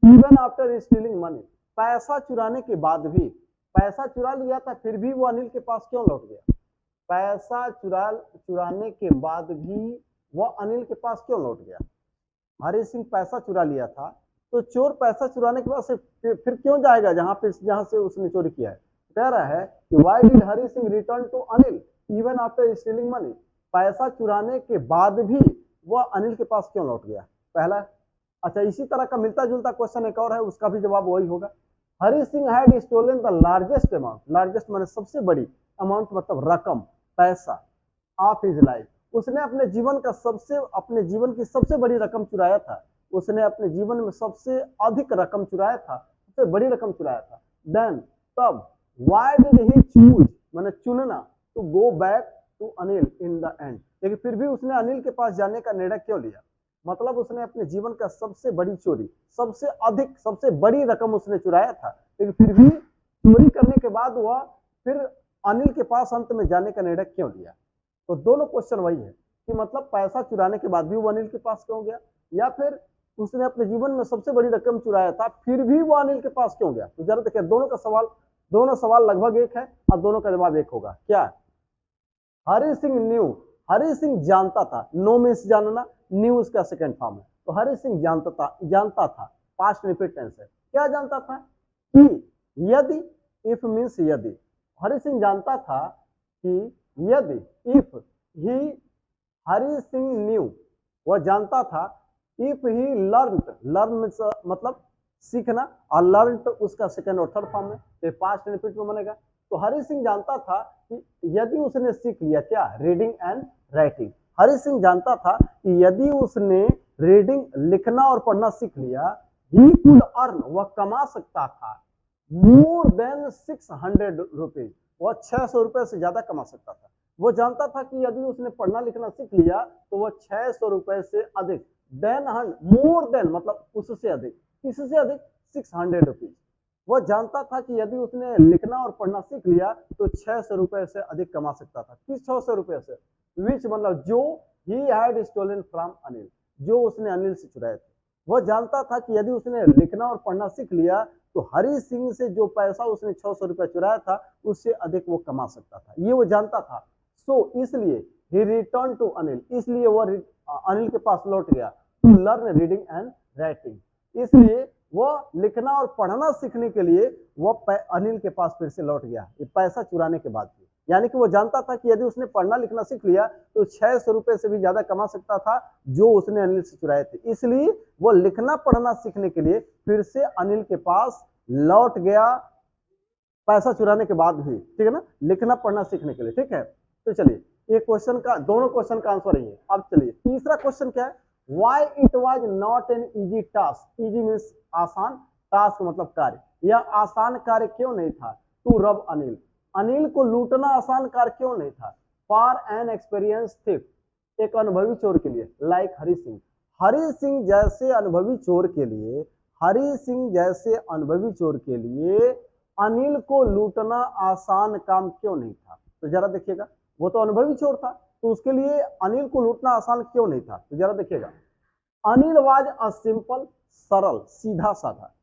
इवन आफ्टर स्टीलिंग मनी, पैसा चुराने के बाद भी, पैसा चुरा लिया था फिर भी वो अनिल के पास क्यों लौट गया, पैसा चुराने के बाद भी वह अनिल के पास क्यों लौट गया। हरि सिंह पैसा चुरा लिया था, तो चोर पैसा चुराने के बाद से फिर क्यों जाएगा जहां से उसने चोरी किया है। कह रहा है कि why did Hari Singh return to Anil even after stealing money, पैसा चुराने के बाद भी वह अनिल के पास क्यों लौट गया, पहला। अच्छा, इसी तरह का मिलता जुलता क्वेश्चन एक और है, उसका भी जवाब वही होगा। Hari Singh had stolen the largest amount, largest माने सबसे बड़ी, अमाउंट मतलब रकम, पैसा, ऑफ हिज लाइफ, उसने अपने जीवन की सबसे बड़ी रकम चुराया था, उसने अपने जीवन में सबसे अधिक रकम चुराया था, सबसे बड़ी रकम चुराया था। देन, तब, व्हाई डिड ही चूज माने चुनना, to go back to Anil in the end, लेकिन फिर भी उसने अनिल के पास जाने का निर्णय क्यों लिया, मतलब उसने अपने जीवन का सबसे बड़ी चोरी, सबसे अधिक, सबसे बड़ी रकम उसने चुराया था, लेकिन फिर भी चोरी करने के बाद वह फिर अनिल के पास अंत में जाने का निर्णय क्यों लिया। तो दोनों क्वेश्चन वही है कि मतलब पैसा चुराने के बाद भी वो अनिल के पास क्यों गया, या फिर उसने अपने जीवन में सबसे बड़ी रकम चुराया था फिर भी वो अनिल के पास क्यों गया। तो जरा देखिए, दोनों सवाल लगभग एक है और दोनों का जवाब एक होगा। क्या, हरि सिंह न्यू, हरि सिंह जानता था, नो मीन्स जानना, न्यू उसका सेकंड फॉर्म है, तो हरि सिंह जानता था, पास्ट रिपीट टेंस है, क्या जानता था कि यदि, इफ मीन्स यदि, हरि सिंह जानता था कि यदि, if he, Hari Singh new, वह जानता था, इफ ही लर्न मतलब सीखना, और लर्न उसका सेकंड और थर्ड फॉर्म है, तो पास्ट रिपीट में बनेगा। तो हरि सिंह जानता था कि यदि उसने सीख लिया क्या, reading and writing, Hari Singh जानता था कि यदि उसने रीडिंग लिखना और पढ़ना सीख लिया, ही कुड अर्न, वह कमा सकता था, मोर देन 600 रुपीज, वह 600 रुपए से ज्यादा कमा सकता था। वो जानता था कि यदि उसने पढ़ना लिखना सीख लिया तो वह 600 रुपए से अधिक, देन मोर देन मतलब उससे अधिक, किससे अधिक, 600 रुपीज। वह जानता था कि यदि उसने लिखना और पढ़ना सीख लिया तो 600 रुपए से अधिक कमा सकता था। किस 600 रुपए से, विच मतलब जो ही हैड स्टोलन फ्रॉम अनिल, जो उसने अनिल से चुराए थे। वह जानता था कि यदि उसने लिखना और पढ़ना सीख लिया तो हरि सिंह से जो पैसा उसने 600 रुपया चुराया था उससे अधिक वो कमा सकता था, ये वो जानता था। सो इसलिए ही रिटर्न टू अनिल, इसलिए वह अनिल के पास लौट गया, to learn reading and writing, इसलिए वह लिखना और पढ़ना सीखने के लिए वह अनिल के पास फिर से लौट गया, ये पैसा चुराने के बाद भी। यानी कि वो जानता था कि यदि उसने पढ़ना लिखना सीख लिया तो 600 रुपए से भी ज्यादा कमा सकता था जो उसने अनिल से चुराए थे, इसलिए वो लिखना पढ़ना सीखने के लिए फिर से अनिल के पास लौट गया, पैसा चुराने के बाद भी, ठीक है ना, लिखना पढ़ना सीखने के लिए। ठीक है, तो चलिए ये क्वेश्चन का, दोनों क्वेश्चन का आंसर ही है। अब चलिए तीसरा क्वेश्चन क्या है, why it was not an easy task, easy means आसान, टास्क मतलब कार्य, यह आसान कार्य क्यों नहीं था, टू रब अनिल, अनिल को लूटना आसान कार्य क्यों नहीं था, फॉर एन एक्सपीरियंस थिफ, एक अनुभवी चोर के लिए, लाइक हरि सिंह, हरि सिंह जैसे अनुभवी चोर के लिए, हरि सिंह जैसे अनुभवी चोर के लिए अनिल को लूटना आसान काम क्यों नहीं था। तो जरा देखिएगा, वो तो अनुभवी चोर था तो उसके लिए अनिल को लूटना आसान क्यों नहीं था। तो जरा देखिएगा, अनिल वाज अ सिंपल, सरल, सीधा साधा,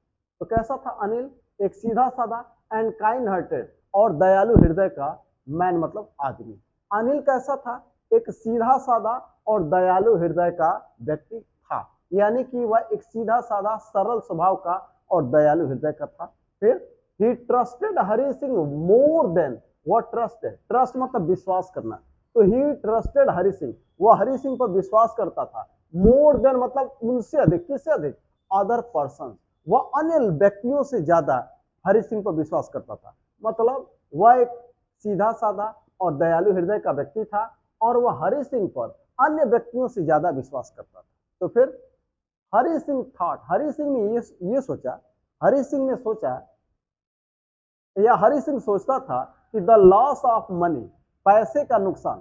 तो कैसा था अनिल, एक सीधा साधा एंड काइंड हार्टेड और दयालु हृदय का मैन मतलब आदमी। अनिल कैसा था? एक सीधा साधा और दयालु हृदय का व्यक्ति था, यानी कि वह एक सीधा साधा सरल स्वभाव का और दयालु हृदय का था। फिर he trusted Hari Singh more than, वह ट्रस्ट है, ट्रस्ट मतलब विश्वास करना, तो ही ट्रस्टेड हरि सिंह, वह हरि सिंह पर विश्वास करता था। मोर देन मतलब उनसे अधिक, किससे अधिक? अदर पर्सन, वह अन्य व्यक्तियों से ज्यादा हरि सिंह पर विश्वास करता था। मतलब वह एक सीधा साधा और दयालु हृदय का व्यक्ति था और वह हरि सिंह पर अन्य व्यक्तियों से ज्यादा विश्वास करता था। तो फिर हरि सिंह थॉट, हरि सिंह ने ये सोचा, हरि सिंह ने सोचा या हरि सिंह सोचता था कि द लॉस ऑफ मनी, पैसे का नुकसान,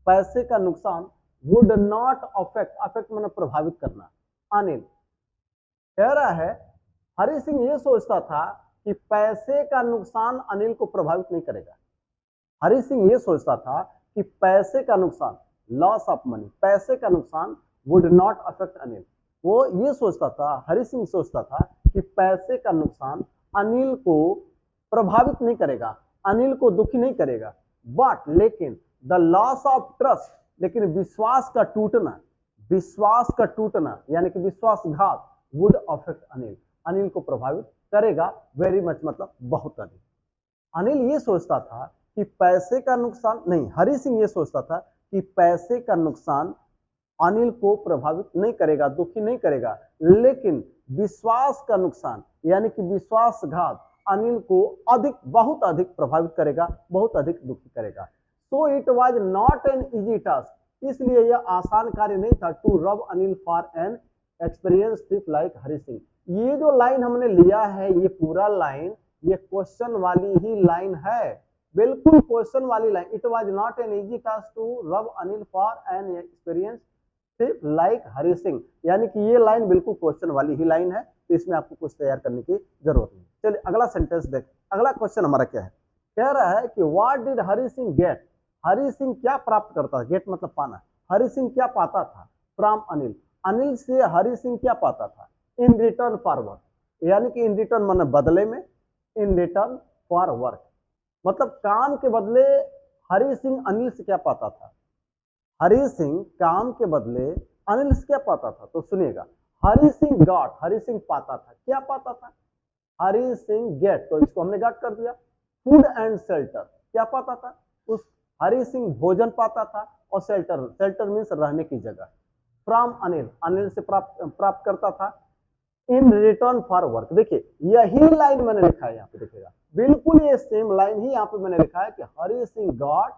पैसे का नुकसान वुड नॉट अफेक्ट, अफेक्ट मैंने प्रभावित करना, अनिल कह रहा है। हरि सिंह ये सोचता था कि पैसे का नुकसान अनिल को प्रभावित नहीं करेगा। हरि सिंह ये सोचता था कि पैसे का नुकसान, लॉस ऑफ मनी, पैसे का नुकसान वुड नॉट अफेक्ट अनिल, वो ये सोचता था, हरि सिंह सोचता था कि पैसे का नुकसान अनिल को प्रभावित नहीं करेगा, अनिल को दुखी नहीं करेगा। बट लेकिन द लॉस ऑफ ट्रस्ट, लेकिन विश्वास का टूटना, विश्वास का टूटना यानी कि विश्वासघात वुड अफेक्ट अनिल, अनिल को प्रभावित करेगा वेरी मच, मतलब बहुत अधिक। अनिल ये सोचता था कि पैसे का नुकसान नहीं, हरि सिंह ये सोचता था कि पैसे का नुकसान अनिल को प्रभावित नहीं करेगा, दुखी नहीं करेगा, लेकिन विश्वास का नुकसान यानी कि विश्वासघात अनिल को अधिक, बहुत अधिक प्रभावित करेगा, बहुत अधिक दुखी करेगा। So it was not an easy task, इसलिए यह आसान कार्य नहीं था to rub Anil for an experience thief like Hari Singh. ये जो लाइन हमने लिया है, ये पूरा लाइन ये क्वेश्चन वाली ही लाइन है, बिल्कुल क्वेश्चन वाली line. It was not an easy task to rub Anil for an experience thief like Hari Singh, यानी कि ये लाइन बिल्कुल क्वेश्चन वाली ही लाइन है, तो इसमें आपको कुछ तैयार करने की जरूरत नहीं। चलिए अगला सेंटेंस देख, अगला क्वेश्चन हमारा क्या है, कह रहा है कि what did Hari Singh get, Hari Singh क्या प्राप्त करता था, गेट मतलब पाना, हरि सिंह क्या पाता था फ्रॉम अनिल, अनिल से हरि सिंह क्या पाता था, इन रिटर्न फॉर वर्क, यानी कि इन रिटर्न मतलब बदले में, इन रिटर्न फॉर वर्क मतलब काम के बदले हरि सिंह अनिल से क्या पाता था, हरि सिंह काम के बदले अनिल से क्या पाता था। तो सुनिएगा, हरि सिंह गॉट, हरि सिंह पाता था, क्या पाता था, हरि सिंह गेट, तो इसको हमने गॉट कर दिया। फूड एंड शेल्टर, क्या पाता था, उस हरि सिंह भोजन पाता था, और शेल्टर, शेल्टर मीन्स रहने की जगह, फ्रॉम अनिल, अनिल से प्राप्त करता था, इन रिटर्न फॉर वर्क। देखिए यही लाइन मैंने लिखा है यहाँ पे, देखिएगा बिल्कुल ये सेम लाइन ही यहाँ पे मैंने लिखा है कि हरि सिंह गॉट,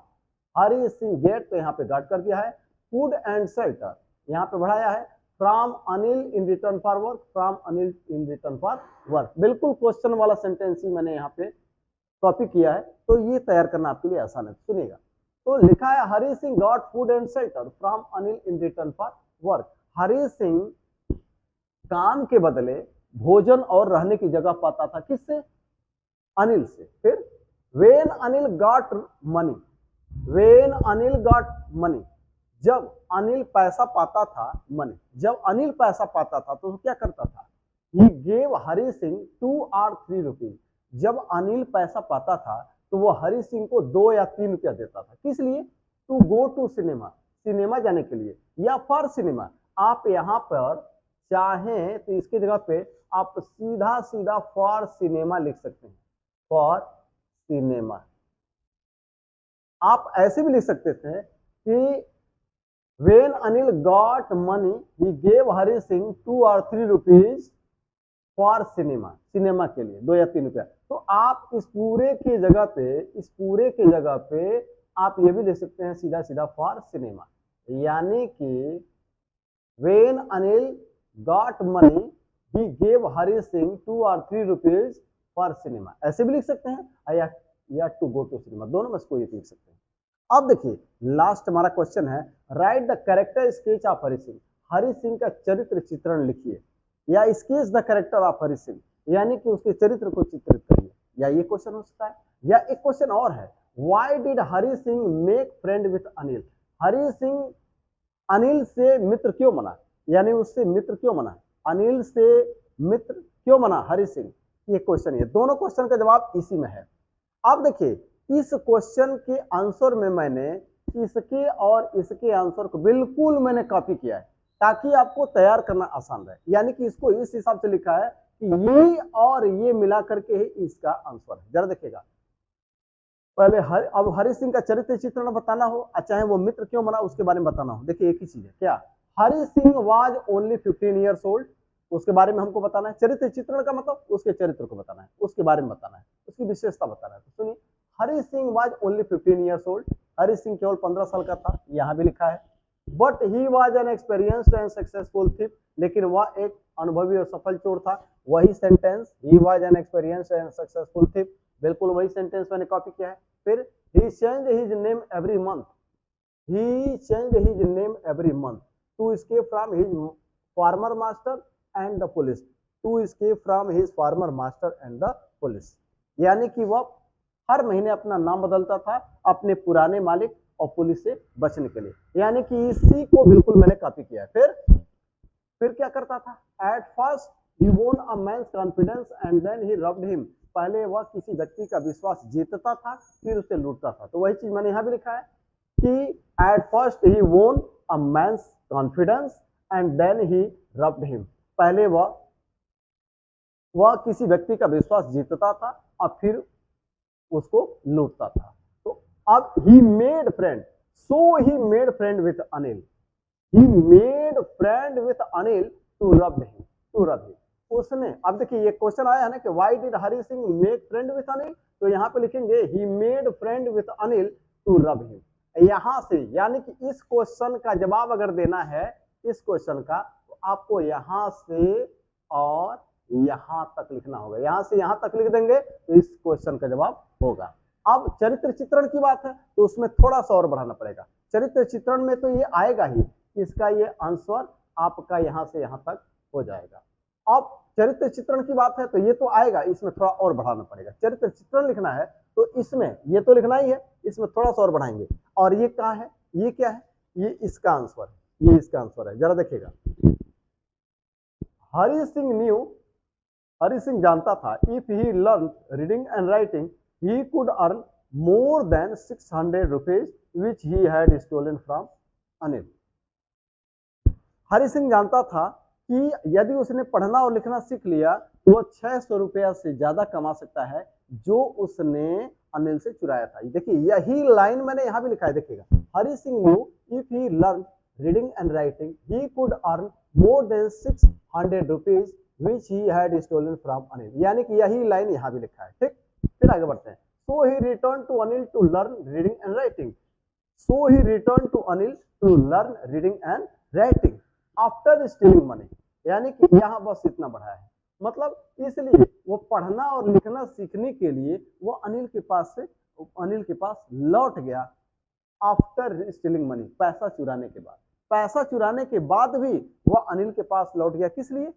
हरि सिंह गेट, तो यहाँ पे गॉट कर दिया है। फूड एंड शेल्टर यहाँ पे बढ़ाया है, from Anil in return for work, from Anil in return for work, बिल्कुल क्वेश्चन वाला सेंटेंस ही मैंने यहाँ पे कॉपी किया है, तो ये तैयार करना आपके लिए आसान है। सुनिएगा, तो लिखा है Hari Singh got food and shelter from Anil in return for work, Hari Singh काम के बदले भोजन और रहने की जगह पाता था, किससे, अनिल से। फिर when Anil got money, when Anil got money, जब अनिल पैसा पाता था, मनी, जब अनिल पैसा पाता था तो क्या करता था, he gave Hari Singh 2 or 3 rupees, जब अनिल पैसा पाता था तो वो हरि सिंह को 2 या 3 रुपया देता था, किस लिए, to go to cinema, cinema जाने के लिए, या फॉर सिनेमा। आप यहाँ पर चाहें तो इसकी जगह पे आप सीधा सीधा फॉर सिनेमा लिख सकते हैं, फॉर सिनेमा। आप ऐसे भी लिख सकते थे कि when Anil got money he gave Hari Singh 2 or 3 rupees for cinema, cinema के लिए 2 या 3 रुपया। तो आप इस पूरे के जगह पे, इस पूरे के जगह पे आप ये भी लिख सकते हैं सीधा सीधा फॉर सिनेमा, यानी कि when Anil got money he gave Hari Singh 2 or 3 rupees for cinema, ऐसे भी लिख सकते हैं, या टू गो टू सिनेमा, दोनों में से कोई लिख सकते हैं। अब देखिए लास्ट हमारा क्वेश्चन है, right the character sketch of Hari Singh, Hari Singh का चरित्र चित्रण लिखिए, या sketch the character of Hari Singh, यानी कि उसके चरित्र को चित्रित करिए, या ये क्वेश्चन हो सकता है। या एक क्वेश्चन और है, why did Hari Singh make friend with Anil, Hari Singh Anil से मित्र क्यों बना, यानी उससे मित्र क्यों बना, अनिल से मित्र क्यों बना हरि सिंह, ये क्वेश्चन है। दोनों क्वेश्चन का जवाब इसी में है। अब देखिए इस क्वेश्चन के आंसर में मैंने इसके और इसके आंसर को बिल्कुल मैंने कॉपी किया है ताकि आपको तैयार करना आसान रहे। यानी कि इसको इस हिसाब से लिखा है कि ये और ये मिला करके ही इसका आंसर है। जरा देखिएगा, पहले अब हरि सिंह का चरित्र चित्रण बताना हो, चाहे वो मित्र क्यों बना उसके बारे में बताना हो। देखिए एक ही चीज है, क्या Hari Singh was only 15 years old, उसके बारे में हमको बताना है। चरित्र चित्रण का मतलब उसके चरित्र को बताना है, उसके बारे में बताना है, उसकी विशेषता बताना है। तो सुनिए, Hari Singh was only 15 years old, Hari Singh केवल 15 साल का था, यहाँ भी लिखा है। But he was an experienced and successful thief, लेकिन वह एक अनुभवी और सफल चोर था। वही sentence, he was an experienced and successful thief, बिल्कुल वही सेंटेंस मैंने कॉपी किया है। फिर he changed his name every month, he changed his name every month to escape from his former master and the police, to escape from his former master and the police। यानी कि वह हर महीने अपना नाम बदलता था अपने पुराने मालिक और पुलिस से बचने के लिए। यानी कि इसी को बिल्कुल मैंने कॉपी किया है। फिर क्या करता था, at first he won a man's confidence and then he robbed him, पहले वह किसी व्यक्ति का विश्वास जीतता था फिर उसे लूटता था। तो वही चीज मैंने यहां भी लिखा है कि at first he won a man's confidence and then he robbed him, पहले वह किसी व्यक्ति का विश्वास जीतता था और फिर उसको लूटता था। तो अब he made friend, so he made friend with Anil, he made friend with Anil to rob him, उसने, अब देखिए ये क्वेश्चन आया है ना कि why did Hari Singh make friend with Anil, तो यहाँ पे लिखेंगे he made friend with Anil to rub him. यहाँ से यानी कि इस क्वेश्चन का जवाब अगर देना है इस क्वेश्चन का, तो आपको यहाँ से और यहाँ तक लिखना होगा। यहाँ से यहाँ तक लिख देंगे तो इस क्वेश्चन का जवाब होगा। अब चरित्र चित्रण की बात है तो उसमें थोड़ा सा और बढ़ाना पड़ेगा। चरित्र चित्रण में तो ये आएगा ही, इसका ये आंसर आपका यहाँ से यहाँ तक हो जाएगा। अब चरित्र चित्रण की बात है तो ये तो आएगा, इसमें थोड़ा और बढ़ाना पड़ेगा। चरित्र चित्रण लिखना है तो इसमें ये तो लिखना ही है, इसमें थोड़ा सा और बढ़ाएंगे। और ये कहाँ है, ये क्या है, ये इसका आंसर है, ये इसका आंसर है। जरा देखिएगा, हरि सिंह जानता था if he learn reading and writing he could earn more than 600 rupees which he had stolen from Anil. Hari Singh जानता था कि यदि उसने पढ़ना और लिखना सीख लिया तो वह 600 रुपया से ज्यादा कमा सकता है जो उसने अनिल से चुराया था। देखिए यही लाइन मैंने यहाँ भी लिखा है, देखिएगा, Hari Singh knew if he learn reading and writing he could earn more than 600 rupees which he had stolen from Anil, यानी कि यही लाइन यहाँ भी लिखा है। ठीक, फिर आगे बढ़ते हैं। So he return to Anil to learn reading and writing, so he return to Anil to learn reading and writing after stealing money, यानी कि यहाँ बस इतना बढ़ा है, मतलब इसलिए वो पढ़ना और लिखना सीखने के लिए वो अनिल के पास लौट गया आफ्टर स्टीलिंग मनी, पैसा चुराने के बाद। पैसा चुराने के बाद भी वह अनिल के पास लौट गया, किस लिए,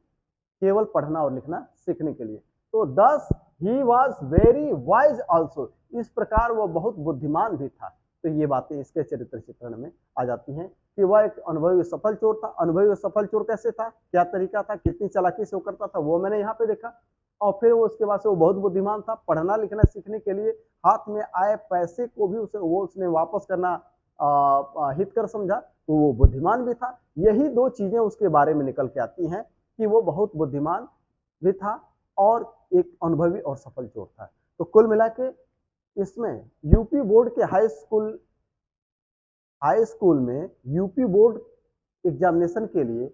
केवल पढ़ना और लिखना सीखने के लिए। तो दस he was very wise also, इस प्रकार वह बहुत बुद्धिमान भी था। तो ये बातें इसके चरित्र चित्रण में आ जाती हैं कि वह एक अनुभवी सफल चोर था। अनुभवी सफल चोर कैसे था, क्या तरीका था, कितनी चालाकी से वो करता था, वो मैंने यहाँ पे देखा। और फिर वो उसके बाद से वो बहुत बुद्धिमान था, पढ़ना लिखना सीखने के लिए हाथ में आए पैसे को भी उसने वापस करना हित कर समझा, तो वो बुद्धिमान भी था। यही दो चीजें उसके बारे में निकल के आती हैं कि वो बहुत बुद्धिमान भी था और एक अनुभवी और सफल चोर था। तो कुल मिला के इसमें यूपी बोर्ड के हाई स्कूल में यूपी बोर्ड एग्जामिनेशन के लिए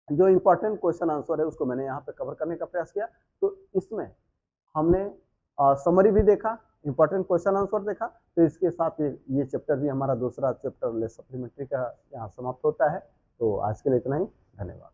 जो इंपॉर्टेंट क्वेश्चन आंसर है उसको मैंने यहाँ पे कवर करने का प्रयास किया। तो इसमें हमने समरी भी देखा, इंपॉर्टेंट क्वेश्चन आंसर देखा। तो इसके साथ ये चैप्टर भी हमारा दूसरा चैप्टर सप्लीमेंट्री का यहाँ समाप्त होता है। तो आज के लिए इतना ही, धन्यवाद।